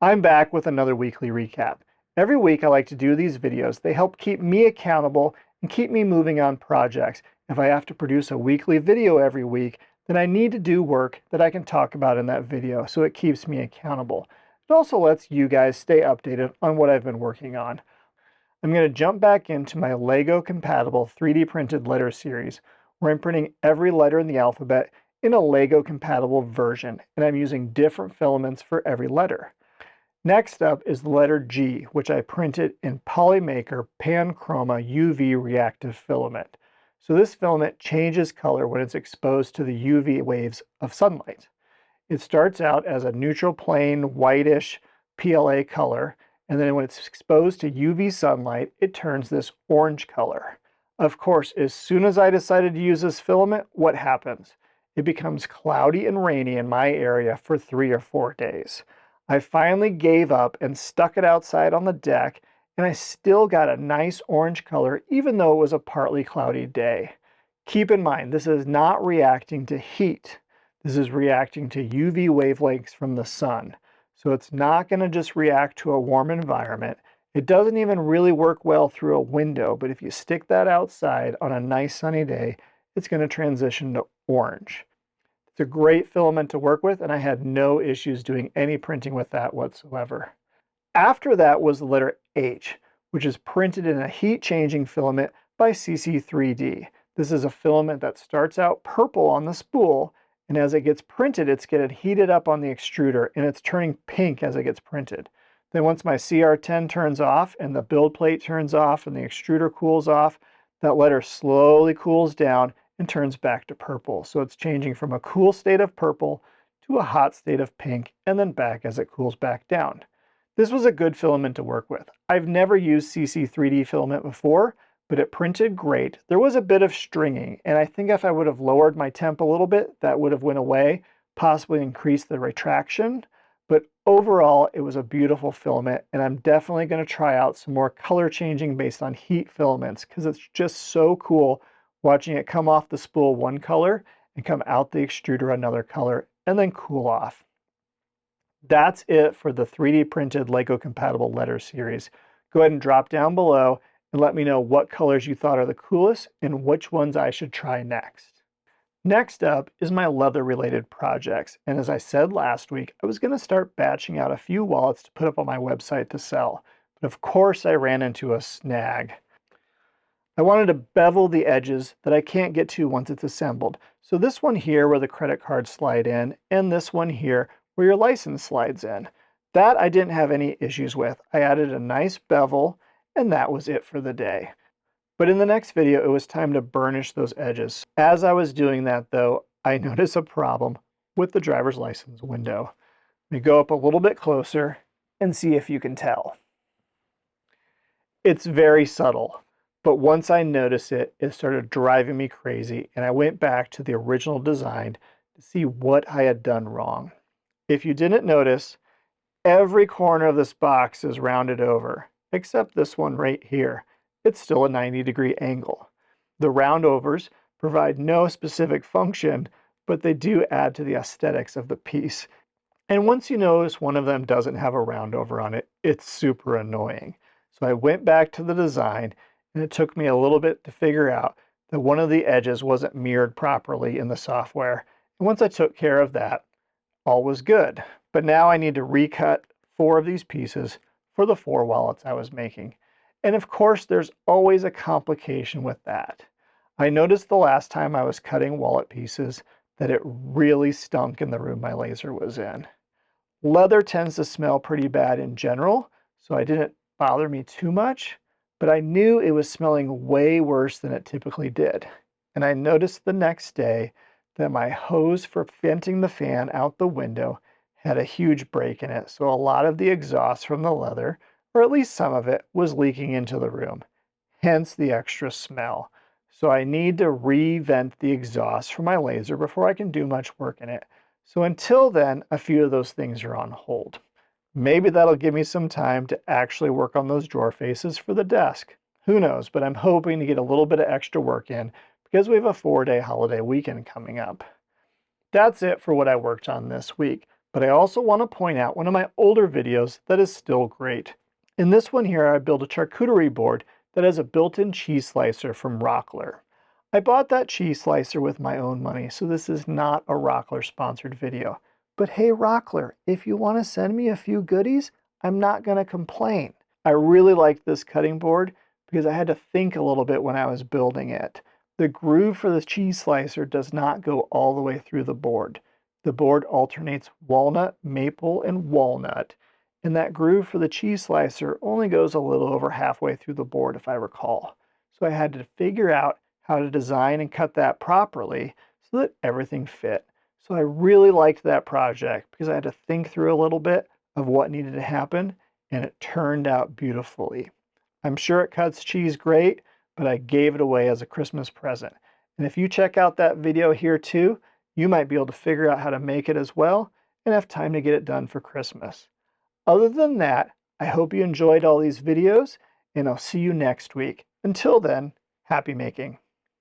I'm back with another weekly recap. Every week I like to do these videos. They help keep me accountable and keep me moving on projects. If I have to produce a weekly video every week, then I need to do work that I can talk about in that video, so it keeps me accountable. It also lets you guys stay updated on what I've been working on. I'm going to jump back into my Lego compatible 3D printed letter series, where I'm printing every letter in the alphabet in a Lego compatible version, and I'm using different filaments for every letter. Next up is the letter G, which I printed in Polymaker Panchroma UV reactive filament. So this filament changes color when it's exposed to the UV waves of sunlight. It starts out as a neutral plain whitish PLA color, and then when it's exposed to UV sunlight, it turns this orange color. Of course, as soon as I decided to use this filament, what happens? It becomes cloudy and rainy in my area for 3 or 4 days. I finally gave up and stuck it outside on the deck, and I still got a nice orange color even though it was a partly cloudy day. Keep in mind, this is not reacting to heat. This is reacting to UV wavelengths from the sun. So it's not going to just react to a warm environment. It doesn't even really work well through a window, but if you stick that outside on a nice sunny day, it's going to transition to orange. It's a great filament to work with, and I had no issues doing any printing with that whatsoever. After that was the letter H, which is printed in a heat-changing filament by CC3D. This is a filament that starts out purple on the spool, and as it gets printed, it's getting heated up on the extruder, and it's turning pink as it gets printed. Then once my CR10 turns off, and the build plate turns off, and the extruder cools off, that letter slowly cools down and turns back to purple. So it's changing from a cool state of purple to a hot state of pink, and then back as it cools back down. This was a good filament to work with. I've never used CC3D filament before, but it printed great. There was a bit of stringing, and I think if I would have lowered my temp a little bit, that would have went away, possibly increased the retraction. But overall, it was a beautiful filament, and I'm definitely going to try out some more color changing based on heat filaments, because it's just so cool watching it come off the spool one color and come out the extruder another color and then cool off. That's it for the 3D printed Lego compatible letter series. Go ahead and drop down below and let me know what colors you thought are the coolest and which ones I should try next. Next up is my leather related projects, and as I said last week, I was going to start batching out a few wallets to put up on my website to sell, but of course I ran into a snag. I wanted to bevel the edges that I can't get to once it's assembled. So this one here where the credit cards slide in, and this one here where your license slides in. That I didn't have any issues with. I added a nice bevel, and that was it for the day. But in the next video, it was time to burnish those edges. As I was doing that though, I noticed a problem with the driver's license window. Let me go up a little bit closer and see if you can tell. It's very subtle. But once I noticed it, it started driving me crazy, and I went back to the original design to see what I had done wrong. If you didn't notice, every corner of this box is rounded over, except this one right here. It's still a 90-degree angle. The roundovers provide no specific function, but they do add to the aesthetics of the piece. And once you notice one of them doesn't have a roundover on it, it's super annoying. So I went back to the design, and it took me a little bit to figure out that one of the edges wasn't mirrored properly in the software. And once I took care of that, all was good. But now I need to recut 4 of these pieces for the 4 wallets I was making. And of course, there's always a complication with that. I noticed the last time I was cutting wallet pieces that it really stunk in the room my laser was in. Leather tends to smell pretty bad in general, so it didn't bother me too much. But I knew it was smelling way worse than it typically did. And I noticed the next day that my hose for venting the fan out the window had a huge break in it. So a lot of the exhaust from the leather, or at least some of it, was leaking into the room. Hence the extra smell. So I need to re-vent the exhaust for my laser before I can do much work in it. So until then, a few of those things are on hold. Maybe that'll give me some time to actually work on those drawer faces for the desk. Who knows, but I'm hoping to get a little bit of extra work in because we have a 4-day holiday weekend coming up. That's it for what I worked on this week, But I also want to point out one of my older videos that is still great. In this one here, I built a charcuterie board that has a built-in cheese slicer from Rockler. I bought that cheese slicer with my own money, so this is not a Rockler sponsored video. But hey Rockler, if you want to send me a few goodies, I'm not going to complain. I really liked this cutting board because I had to think a little bit when I was building it. The groove for the cheese slicer does not go all the way through the board. The board alternates walnut, maple, and walnut, and that groove for the cheese slicer only goes a little over halfway through the board if I recall. So I had to figure out how to design and cut that properly so that everything fit. So I really liked that project because I had to think through a little bit of what needed to happen, and it turned out beautifully. I'm sure it cuts cheese great, but I gave it away as a Christmas present. And if you check out that video here too, you might be able to figure out how to make it as well and have time to get it done for Christmas. Other than that, I hope you enjoyed all these videos, and I'll see you next week. Until then, happy making.